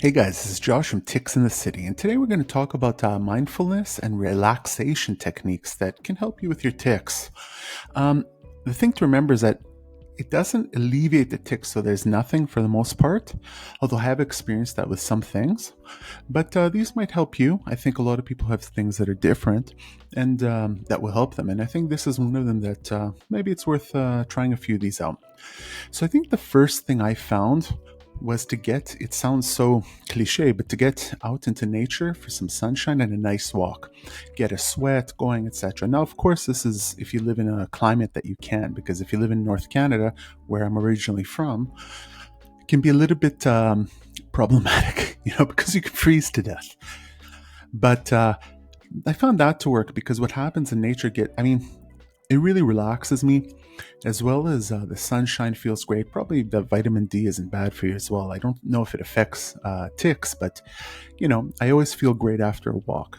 Hey guys, this is Josh from Tics in the City, and today we're going to talk about mindfulness and relaxation techniques that can help you with your tics. Um, the thing to remember is that it doesn't alleviate the tics, so there's nothing for the most part, although I have experienced that with some things. But these might help you. I think a lot of people have things that are different and that will help them, and I think this is one of them that maybe it's worth trying a few of these out. So I think the first thing I found was to get, it sounds so cliche, but to get out into nature for some sunshine and a nice walk, get a sweat going, etc. Now, of course, this is if you live in a climate that you can, because if you live in North Canada, where I'm originally from, it can be a little bit problematic, because you can freeze to death. But I found that to work because what happens in nature it really relaxes me, as well as the sunshine feels great. Probably the vitamin D isn't bad for you as well. I don't know if it affects ticks, but I always feel great after a walk.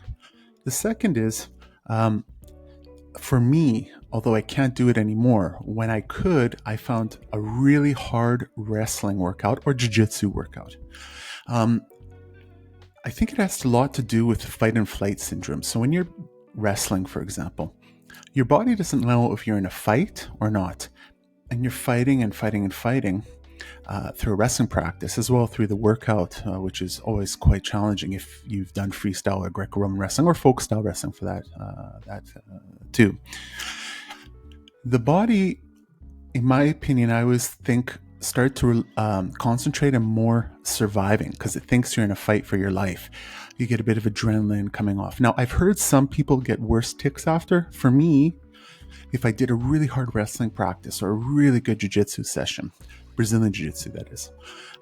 The second is, um, for me, although I can't do it anymore, when I could, I found a really hard wrestling workout or jiu-jitsu workout. Um, I think it has a lot to do with fight and flight syndrome. So when you're wrestling, for example, your body doesn't know if you're in a fight or not. And you're fighting and fighting and fighting through wrestling practice, as well through the workout, which is always quite challenging if you've done freestyle or Greco-Roman wrestling or folk style wrestling for that too. The body, in my opinion, I always think start to concentrate on more surviving because it thinks you're in a fight for your life. You get a bit of adrenaline coming off. Now, I've heard some people get worse tics after. For me, if I did a really hard wrestling practice or a really good jiu-jitsu session, Brazilian jiu-jitsu that is,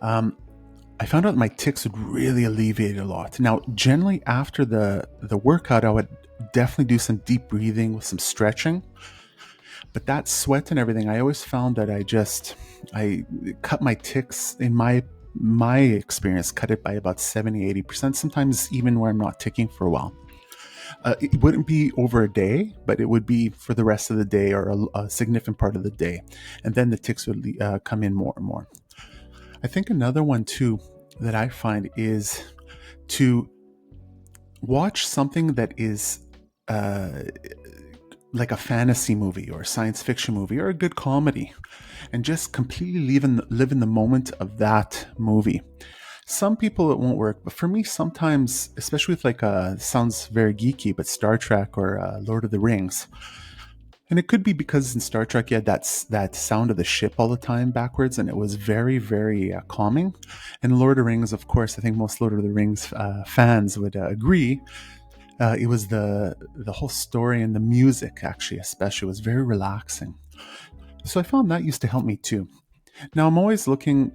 I found out my tics would really alleviate a lot. Now, generally after the workout, I would definitely do some deep breathing with some stretching. But that sweat and everything, I always found that I cut my tics, in my experience, cut it by about 70-80%, sometimes even where I'm not ticking for a while. It wouldn't be over a day, but it would be for the rest of the day or a significant part of the day. And then the tics would come in more and more. I think another one too that I find is to watch something that is like a fantasy movie or a science fiction movie or a good comedy, and just completely live in the moment of that movie. Some people it won't work, but for me, sometimes, especially with sounds very geeky, but Star Trek or Lord of the Rings, and it could be because in Star Trek you had that sound of the ship all the time backwards, and it was very, very calming. And Lord of the Rings, of course, I think most Lord of the Rings fans would agree. It was the whole story and the music, actually, especially, was very relaxing. So I found that used to help me too. Now I'm always looking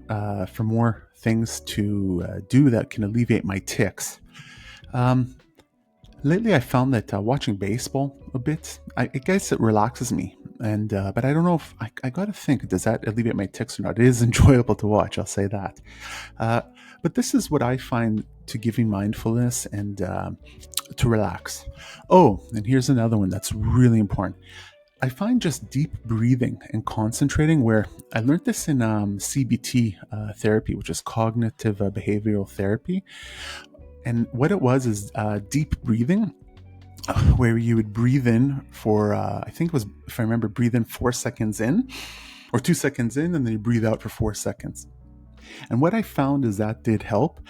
for more things to do that can alleviate my tics. Lately, I found that watching baseball a bit, I guess it relaxes me. And but I don't know if I got to think, does that alleviate my tics or not? It is enjoyable to watch, I'll say that. But this is what I find to give me mindfulness and to relax. Oh, and here's another one that's really important. I find just deep breathing and concentrating, where I learned this in CBT therapy, which is cognitive behavioral therapy. And what it was is deep breathing, where you would breathe in for, I think it was, if I remember, breathe in 4 seconds in or 2 seconds in, and then you breathe out for 4 seconds. And what I found is that did help.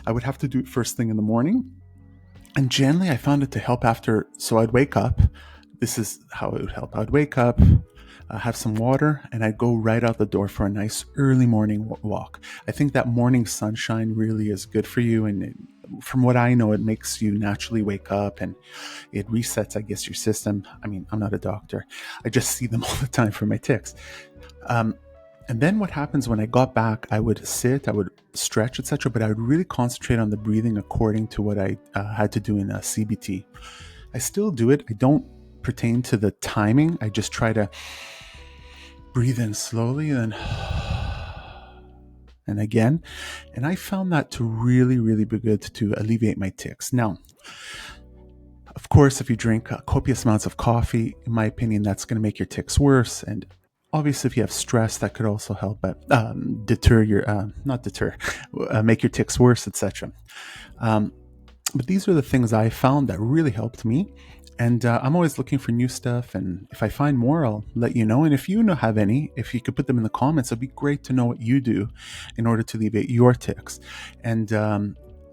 I would have to do it first thing in the morning. And generally, I found it to help after. So I'd wake up. This is how it would help. I'd wake up, have some water, and I'd go right out the door for a nice early morning walk. I think that morning sunshine really is good for you. And from what I know, it makes you naturally wake up and it resets, I guess, your system. I mean, I'm not a doctor. I just see them all the time for my tics. And then what happens when I got back, I would sit, I would stretch, etc. But I would really concentrate on the breathing according to what I had to do in CBT. I still do it. I don't pertain to the timing. I just try to breathe in slowly and again. And I found that to really, really be good to alleviate my tics. Now, of course, if you drink copious amounts of coffee, in my opinion, that's going to make your tics worse. And Obviously, if you have stress, that could also help deter your, not deter, make your tics worse, etc. Um, but these are the things I found that really helped me. And I'm always looking for new stuff. And if I find more, I'll let you know. And if you have any, if you could put them in the comments, it'd be great to know what you do in order to alleviate your tics. And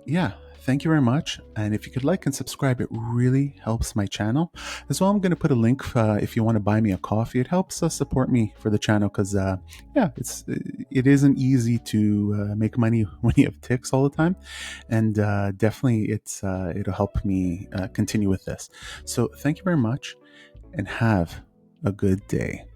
yeah, thank you very much. And if you could like and subscribe, it really helps my channel. As well, I'm going to put a link if you want to buy me a coffee. It helps support me for the channel because, yeah, it isn't easy to make money when you have tics all the time. And definitely it'll help me continue with this. So thank you very much and have a good day.